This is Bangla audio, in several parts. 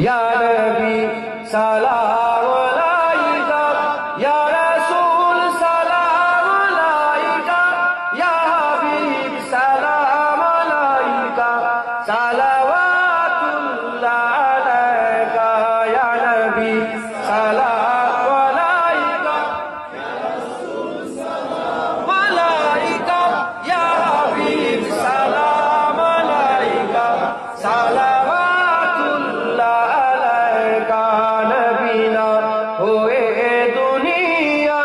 ইয়া নবী সালাম আলাইকা, ইয়া রাসূল সালাম আলাইকা, ইয়া হাবিব সালাম আলাইকা, সালাওয়াতুল্লাহ আলাইকা। ইয়া নবী সালাম আলাইকা, ইয়া রাসূল সালাম আলাইকা, ইয়া হাবিব সালাম আলাইকা, সালাওয়াতুল্লাহ আলাইকা। নবী না হয়ে দুনিয়া,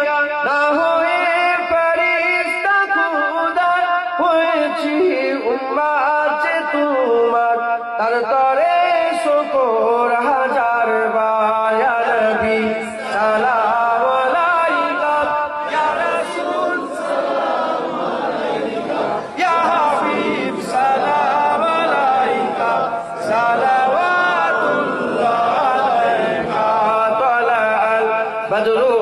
না হয়ে ফেরেশতা খোদা, হয়েছি উম্মত যে তোমার, তার তরে শুকর হাজার বার। ইয়া নবী সালাম আলাইকা, ইয়া রাসূল সালাম আলাইকা, ইয়া হাবিব সালাম আলাইকা, সালাওয়াতুল্লাহ আলাইকা। তালাআল বদরু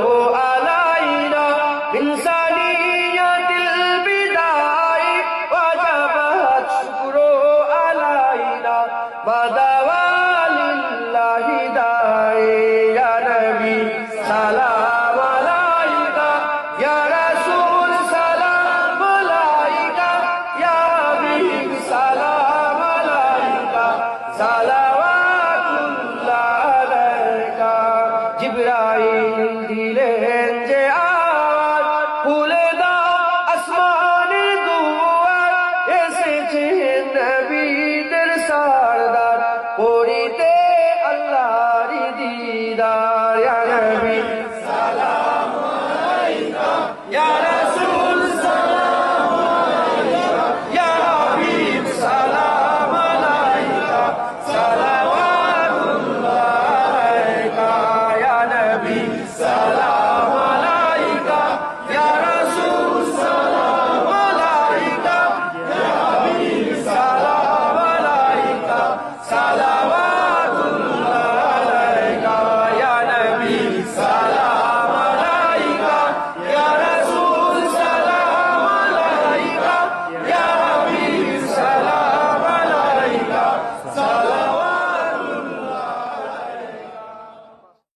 আলাইনা মিন সানিয়াতিল বিদাই, ওয়াজাবাত শুকরু আলাইনা মা দাওয়া লিল্লাহি দাই। ইয়া নবী সালাম আলাইকা, ইয়া রাসূল সালাম আলাইকা, ইয়া হাবিব সালাম আলাইকা, সালাওয়াতুল্লাহ আলাইকা। জিবরাইল দিলেন যে আওয়াজ, খুলে দাও আসমানের দুয়ার, এসেছেন নবীদের সরদার, করিতে আল্লাহর দিদার। ইয়া নবী সালাম আলাইকা, ইয়া